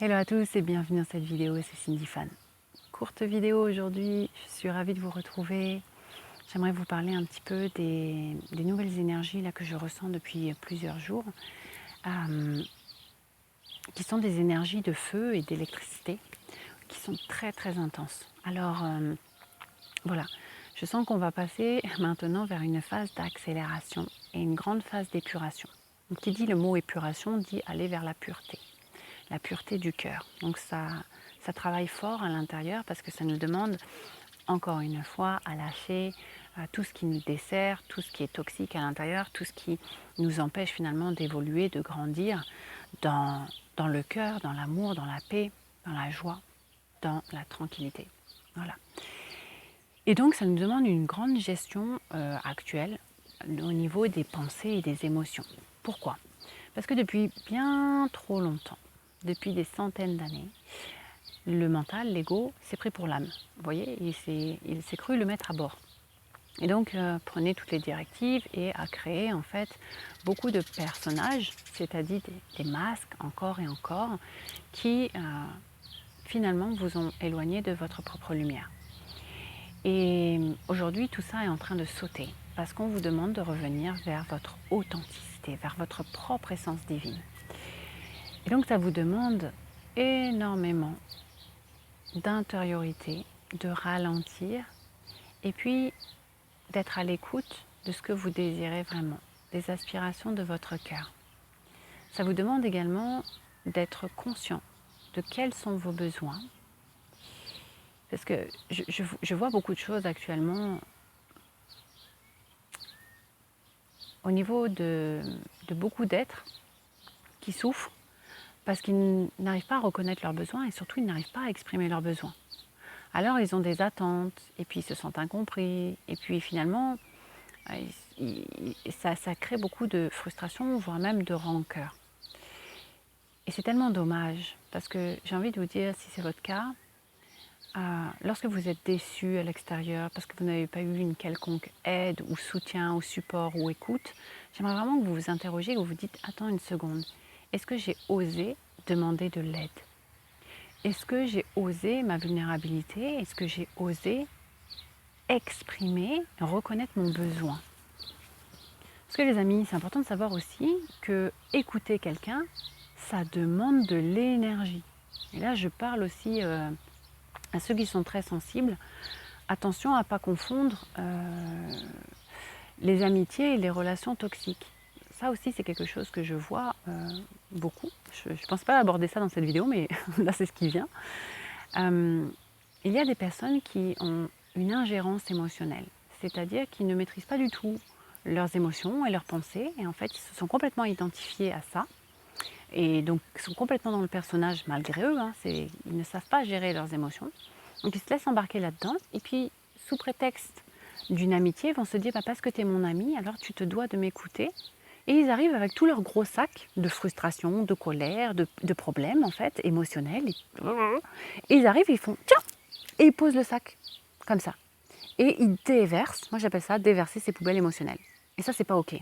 Hello à tous et bienvenue dans cette vidéo, c'est Cindy Fan. Courte vidéo aujourd'hui, je suis ravie de vous retrouver. J'aimerais vous parler un petit peu des nouvelles énergies là, que je ressens depuis plusieurs jours, qui sont des énergies de feu et d'électricité, qui sont très intenses. Alors voilà, je sens qu'on va passer maintenant vers une phase d'accélération et une grande phase d'épuration. Donc, qui dit le mot épuration dit aller vers la pureté du cœur. Donc ça travaille fort à l'intérieur parce que ça nous demande encore une fois à lâcher tout ce qui nous dessert, tout ce qui est toxique à l'intérieur, tout ce qui nous empêche finalement d'évoluer, de grandir dans le cœur, dans l'amour, dans la paix, dans la joie, dans la tranquillité. Voilà. Et donc ça nous demande une grande gestion actuelle au niveau des pensées et des émotions. Pourquoi ? Parce que depuis bien trop longtemps, depuis des centaines d'années, le mental, l'ego, s'est pris pour l'âme. Vous voyez, il s'est cru le mettre à bord. Et donc, prenait toutes les directives et a créé en fait beaucoup de personnages, c'est-à-dire des masques encore et encore, qui finalement vous ont éloigné de votre propre lumière. Et aujourd'hui, tout ça est en train de sauter parce qu'on vous demande de revenir vers votre authenticité, vers votre propre essence divine. Et donc, ça vous demande énormément d'intériorité, de ralentir et puis d'être à l'écoute de ce que vous désirez vraiment, des aspirations de votre cœur. Ça vous demande également d'être conscient de quels sont vos besoins. Parce que je vois beaucoup de choses actuellement au niveau de beaucoup d'êtres qui souffrent parce qu'ils n'arrivent pas à reconnaître leurs besoins et surtout ils n'arrivent pas à exprimer leurs besoins. Alors ils ont des attentes et puis ils se sentent incompris et puis finalement ça crée beaucoup de frustration voire même de rancœur. Et c'est tellement dommage parce que j'ai envie de vous dire, si c'est votre cas, lorsque vous êtes déçu à l'extérieur parce que vous n'avez pas eu une quelconque aide ou soutien ou support ou écoute, j'aimerais vraiment que vous vous interrogiez, que vous vous dites attends une seconde, est-ce que j'ai osé demander de l'aide? Est-ce que j'ai osé ma vulnérabilité? Est-ce que j'ai osé exprimer, reconnaître mon besoin? Parce que les amis, c'est important de savoir aussi que écouter quelqu'un, ça demande de l'énergie. Et là, je parle aussi à ceux qui sont très sensibles. Attention à ne pas confondre les amitiés et les relations toxiques. Ça aussi, c'est quelque chose que je vois beaucoup. Je ne pense pas aborder ça dans cette vidéo, mais là, c'est ce qui vient. Il y a des personnes qui ont une ingérence émotionnelle, c'est-à-dire qui ne maîtrisent pas du tout leurs émotions et leurs pensées, et en fait, ils se sont complètement identifiés à ça, et donc sont complètement dans le personnage malgré eux, ils ne savent pas gérer leurs émotions, donc ils se laissent embarquer là-dedans, et puis sous prétexte d'une amitié, ils vont se dire parce que tu es mon ami, alors tu te dois de m'écouter. Et ils arrivent avec tout leur gros sac de frustration, de colère, de problèmes en fait, émotionnels. Et ils arrivent, ils font tiens, et ils posent le sac comme ça. Et ils déversent, moi j'appelle ça déverser ses poubelles émotionnelles. Et ça, c'est pas ok.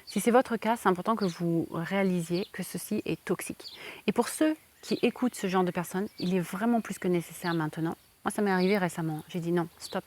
Si c'est votre cas, c'est important que vous réalisiez que ceci est toxique. Et pour ceux qui écoutent ce genre de personnes, il est vraiment plus que nécessaire maintenant. Moi, ça m'est arrivé récemment. J'ai dit non, stop.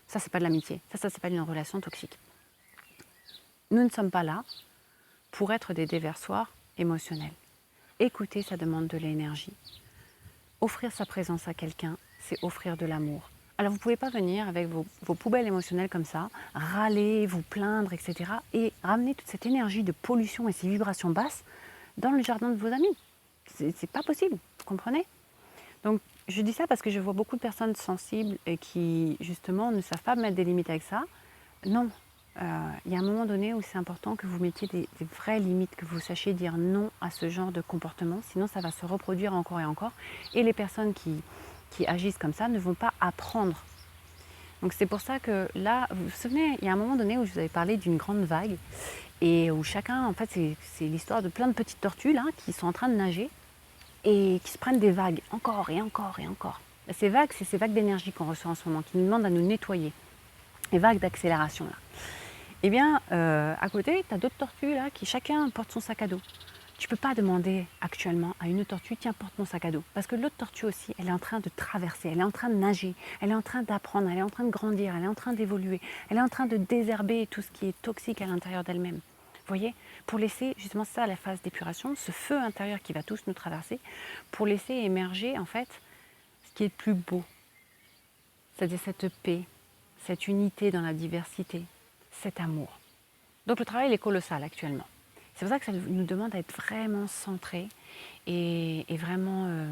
Ça, c'est pas de l'amitié. Ça, c'est pas une relation toxique. Nous ne sommes pas là pour être des déversoirs émotionnels. Écouter, ça demande de l'énergie. Offrir sa présence à quelqu'un, c'est offrir de l'amour. Alors vous ne pouvez pas venir avec vos poubelles émotionnelles comme ça, râler, vous plaindre, etc. et ramener toute cette énergie de pollution et ces vibrations basses dans le jardin de vos amis. C'est pas possible, vous comprenez? Donc je dis ça parce que je vois beaucoup de personnes sensibles et qui justement ne savent pas mettre des limites avec ça. Non, il y a un moment donné où c'est important que vous mettiez des vraies limites, que vous sachiez dire non à ce genre de comportement, sinon ça va se reproduire encore et encore. Et les personnes qui agissent comme ça ne vont pas apprendre. Donc c'est pour ça que là, vous vous souvenez, il y a un moment donné où je vous avais parlé d'une grande vague et où chacun, en fait, c'est l'histoire de plein de petites tortues là qui sont en train de nager et qui se prennent des vagues, encore et encore et encore. Ces vagues, c'est ces vagues d'énergie qu'on reçoit en ce moment, qui nous demandent à nous nettoyer. Les vagues d'accélération là. Eh bien, à côté, tu as d'autres tortues là qui chacun porte son sac à dos. Tu ne peux pas demander actuellement à une autre tortue, tiens, porte mon sac à dos. Parce que l'autre tortue aussi, elle est en train de traverser, elle est en train de nager, elle est en train d'apprendre, elle est en train de grandir, elle est en train d'évoluer, elle est en train de désherber tout ce qui est toxique à l'intérieur d'elle-même. Vous voyez, pour laisser justement ça, la phase d'épuration, ce feu intérieur qui va tous nous traverser, pour laisser émerger en fait ce qui est le plus beau. C'est-à-dire cette paix, cette unité dans la diversité, cet amour. Donc le travail il est colossal actuellement. C'est pour ça que ça nous demande d'être vraiment centré et vraiment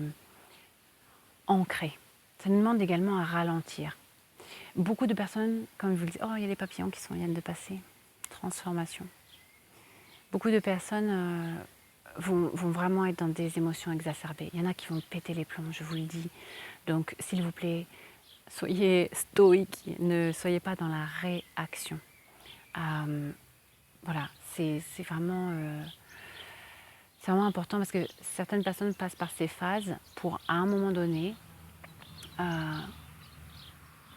ancré. Ça nous demande également à ralentir. Beaucoup de personnes, comme je vous le dis, oh il y a les papillons qui viennent de passer, transformation. Beaucoup de personnes vont vraiment être dans des émotions exacerbées. Il y en a qui vont péter les plombs, je vous le dis. Donc s'il vous plaît, soyez stoïques, ne soyez pas dans la réaction. Voilà, c'est vraiment important parce que certaines personnes passent par ces phases pour, à un moment donné,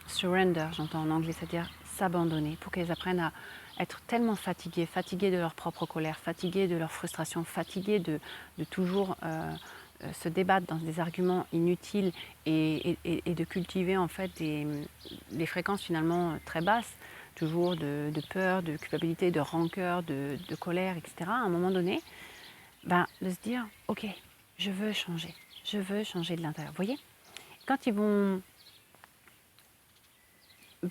surrender, j'entends en anglais, c'est-à-dire s'abandonner, pour qu'elles apprennent à être tellement fatiguées de leur propre colère, fatiguées de leur frustration, fatiguées de toujours se débattre dans des arguments inutiles et de cultiver en fait des fréquences finalement très basses, toujours de peur, de culpabilité, de rancœur, de colère, etc. À un moment donné, de se dire, ok, je veux changer de l'intérieur. Vous voyez, quand ils vont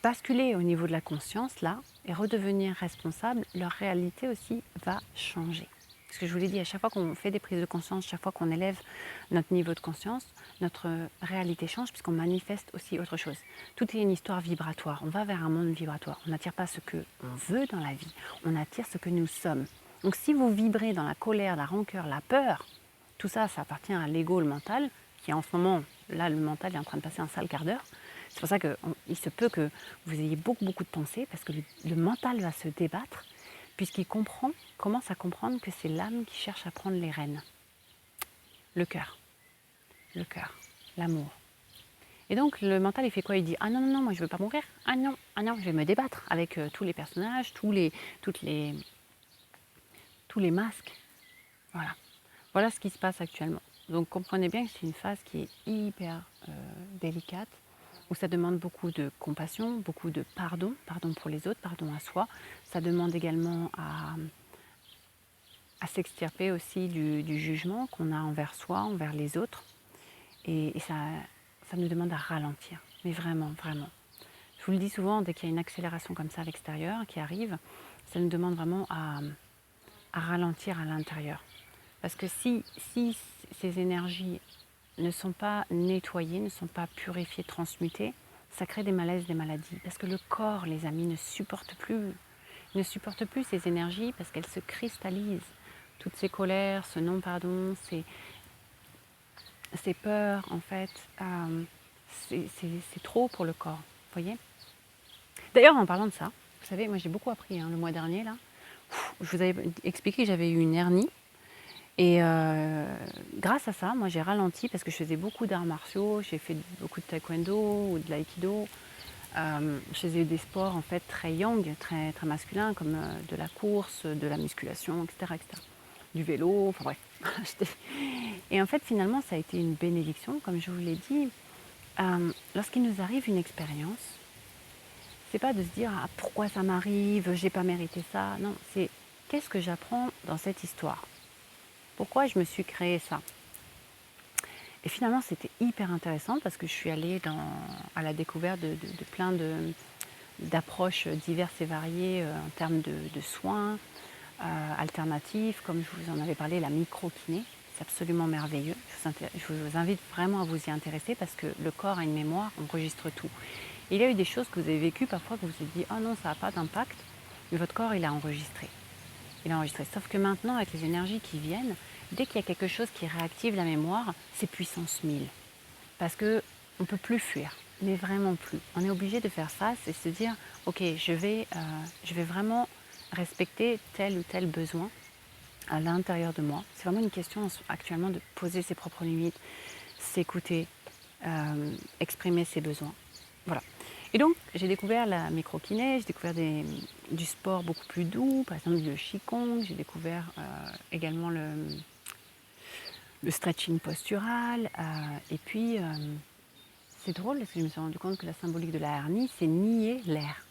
basculer au niveau de la conscience, là, et redevenir responsables, leur réalité aussi va changer. Parce que je vous l'ai dit, à chaque fois qu'on fait des prises de conscience, chaque fois qu'on élève notre niveau de conscience, notre réalité change puisqu'on manifeste aussi autre chose. Tout est une histoire vibratoire. On va vers un monde vibratoire. On n'attire pas ce qu'on veut dans la vie, on attire ce que nous sommes. Donc si vous vibrez dans la colère, la rancœur, la peur, tout ça, ça appartient à l'ego, le mental, qui en ce moment, là, le mental est en train de passer un sale quart d'heure. C'est pour ça qu'il se peut que vous ayez beaucoup de pensées, parce que le mental va se débattre, puisqu'il commence à comprendre que c'est l'âme qui cherche à prendre les rênes. Le cœur, l'amour. Et donc le mental, il fait quoi? Il dit, ah non, non, non, moi je ne veux pas mourir. Ah non, je vais me débattre avec tous les personnages, tous les masques. Voilà ce qui se passe actuellement. Donc comprenez bien que c'est une phase qui est hyper délicate, où ça demande beaucoup de compassion, beaucoup de pardon pour les autres, pardon à soi. Ça demande également à s'extirper aussi du jugement qu'on a envers soi, envers les autres. Et ça nous demande à ralentir, mais vraiment, vraiment. Je vous le dis souvent, dès qu'il y a une accélération comme ça à l'extérieur qui arrive, ça nous demande vraiment à ralentir à l'intérieur. Parce que si ces énergies ne sont pas nettoyées, ne sont pas purifiées, transmutées, ça crée des malaises, des maladies. Parce que le corps, les amis, ne supporte plus ces énergies parce qu'elles se cristallisent. Toutes ces colères, ce non-pardon, ces peurs, en fait, c'est trop pour le corps, vous voyez. D'ailleurs, en parlant de ça, vous savez, moi j'ai beaucoup appris le mois dernier, là. Je vous avais expliqué que j'avais eu une hernie. Et grâce à ça, moi j'ai ralenti parce que je faisais beaucoup d'arts martiaux, j'ai fait beaucoup de taekwondo ou de l'aïkido. Je faisais des sports en fait très yang, très, très masculins, comme de la course, de la musculation, etc., etc. Du vélo, enfin bref. Et en fait finalement ça a été une bénédiction, comme je vous l'ai dit. Lorsqu'il nous arrive une expérience, c'est pas de se dire ah, pourquoi ça m'arrive, j'ai pas mérité ça. Non, c'est qu'est-ce que j'apprends dans cette histoire? Pourquoi je me suis créé ça? Et finalement, c'était hyper intéressant parce que je suis allée à la découverte de plein d'approches diverses et variées en termes de soins alternatifs, comme je vous en avais parlé, la micro-kiné. C'est absolument merveilleux. Je vous invite vraiment à vous y intéresser parce que le corps a une mémoire, on enregistre tout. Et il y a eu des choses que vous avez vécues parfois que vous vous êtes dit « Oh non, ça n'a pas d'impact », mais votre corps, il a enregistré. Sauf que maintenant, avec les énergies qui viennent, dès qu'il y a quelque chose qui réactive la mémoire, c'est puissance 1000. Parce qu'on ne peut plus fuir, mais vraiment plus. On est obligé de faire face et se dire, ok, je vais vraiment respecter tel ou tel besoin à l'intérieur de moi. C'est vraiment une question actuellement de poser ses propres limites, s'écouter, exprimer ses besoins. Voilà. Et donc, j'ai découvert la micro-kiné, j'ai découvert du sport beaucoup plus doux, par exemple le qigong, j'ai découvert également le stretching postural. Et puis, c'est drôle parce que je me suis rendu compte que la symbolique de la hernie, c'est nier l'air.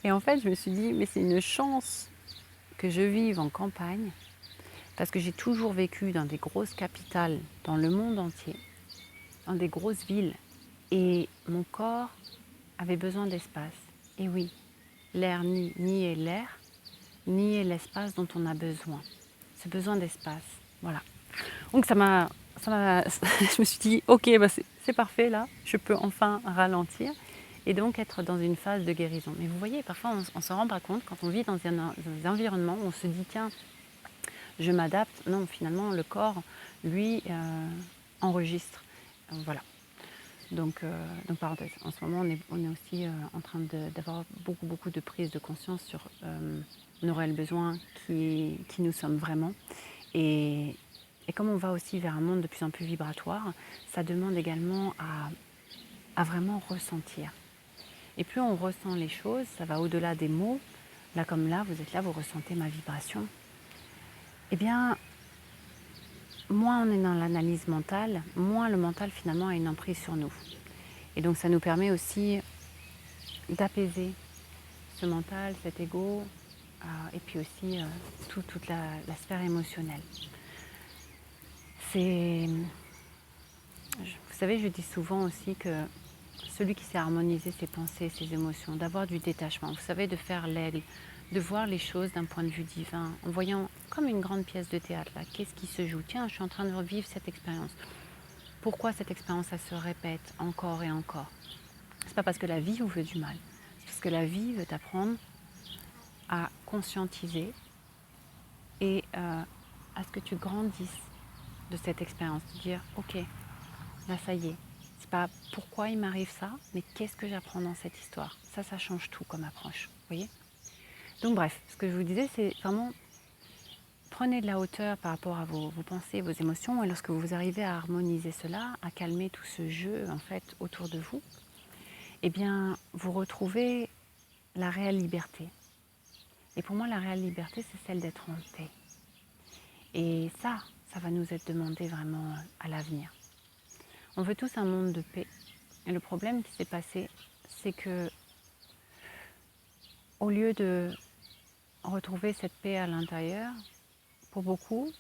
Et en fait, je me suis dit, mais c'est une chance que je vive en campagne, parce que j'ai toujours vécu dans des grosses capitales, dans le monde entier, dans des grosses villes. Et mon corps avait besoin d'espace. Et oui, l'air nier l'air, nier l'espace dont on a besoin. Ce besoin d'espace, voilà. Donc je me suis dit, ok, bah c'est parfait là, je peux enfin ralentir et donc être dans une phase de guérison. Mais vous voyez, parfois on ne s'en rend pas compte quand on vit dans un environnement où on se dit, tiens, je m'adapte. Non, finalement, le corps, lui, enregistre. Voilà. Donc, parenthèse, en ce moment, on est aussi en train d'avoir beaucoup de prise de conscience sur nos réels besoins, qui nous sommes vraiment. Et comme on va aussi vers un monde de plus en plus vibratoire, ça demande également à vraiment ressentir. Et plus on ressent les choses, ça va au-delà des mots. Là comme là, vous êtes là, vous ressentez ma vibration. Eh bien, moins on est dans l'analyse mentale, moins le mental finalement a une emprise sur nous. Et donc ça nous permet aussi d'apaiser ce mental, cet ego, et puis aussi toute la sphère émotionnelle. Vous savez, je dis souvent aussi que celui qui sait harmoniser ses pensées, ses émotions, d'avoir du détachement, vous savez, de faire l'aigle, de voir les choses d'un point de vue divin, en voyant comme une grande pièce de théâtre, là, qu'est-ce qui se joue? Tiens, je suis en train de revivre cette expérience. Pourquoi cette expérience, elle se répète encore et encore? C'est pas parce que la vie vous veut du mal, c'est parce que la vie veut t'apprendre à conscientiser et à ce que tu grandisses de cette expérience, de dire, ok, là ça y est, c'est pas pourquoi il m'arrive ça, mais qu'est-ce que j'apprends dans cette histoire. Ça change tout comme approche, vous voyez. Donc bref, ce que je vous disais, c'est vraiment prenez de la hauteur par rapport à vos pensées, vos émotions, et lorsque vous arrivez à harmoniser cela, à calmer tout ce jeu en fait autour de vous, eh bien vous retrouvez la réelle liberté. Et pour moi, la réelle liberté, c'est celle d'être en paix. Et ça va nous être demandé vraiment à l'avenir. On veut tous un monde de paix. Et le problème qui s'est passé, c'est que au lieu de retrouver cette paix à l'intérieur, pour beaucoup,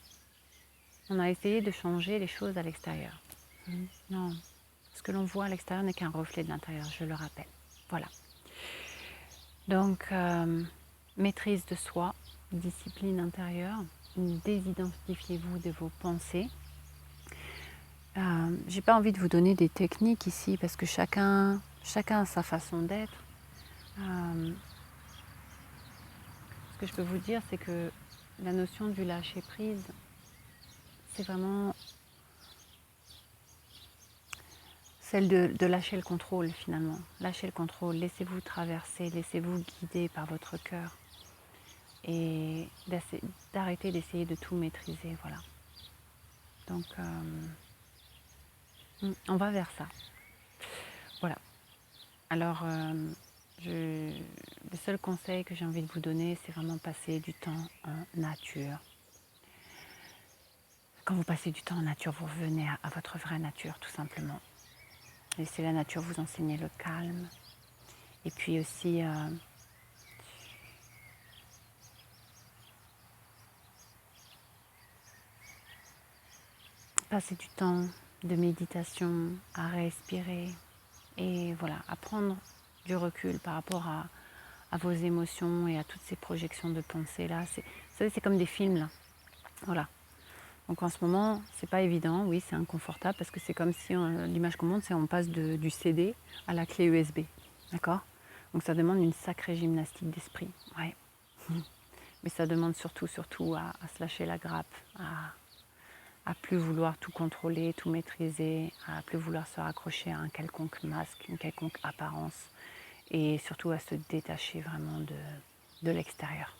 on a essayé de changer les choses à l'extérieur. Non, ce que l'on voit à l'extérieur n'est qu'un reflet de l'intérieur, je le rappelle. Voilà. Donc, maîtrise de soi, discipline intérieure, désidentifiez-vous de vos pensées. J'ai pas envie de vous donner des techniques ici parce que chacun a sa façon d'être. Ce que je peux vous dire, c'est que la notion du lâcher prise, c'est vraiment celle de lâcher le contrôle finalement. Lâchez le contrôle, laissez-vous traverser, laissez-vous guider par votre cœur et d'arrêter d'essayer de tout maîtriser. Voilà. Donc, on va vers ça. Voilà. Alors, le seul conseil que j'ai envie de vous donner, c'est vraiment passer du temps en nature. Quand vous passez du temps en nature, vous revenez à votre vraie nature, tout simplement. Laissez la nature vous enseigner le calme. Et puis aussi, passer du temps de méditation, à respirer. Et voilà, à prendre du recul par rapport à vos émotions et à toutes ces projections de pensée là. Vous savez, c'est comme des films là. Voilà. Donc en ce moment, c'est pas évident, oui, c'est inconfortable parce que c'est comme si l'image qu'on montre, c'est on passe du CD à la clé USB. D'accord? Donc ça demande une sacrée gymnastique d'esprit. Ouais. Mais ça demande surtout à se lâcher la grappe, à plus vouloir tout contrôler, tout maîtriser, à plus vouloir se raccrocher à un quelconque masque, une quelconque apparence, et surtout à se détacher vraiment de l'extérieur.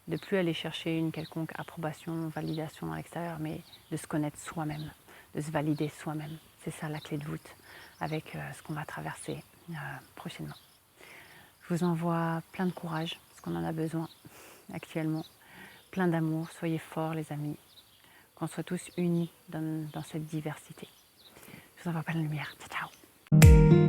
De plus aller chercher une quelconque approbation, validation à l'extérieur, mais de se connaître soi-même, de se valider soi-même. C'est ça la clé de voûte avec ce qu'on va traverser prochainement. Je vous envoie plein de courage, parce qu'on en a besoin actuellement. Plein d'amour, soyez forts les amis. Qu'on soit tous unis dans cette diversité. Je vous envoie plein de lumière. Ciao, ciao.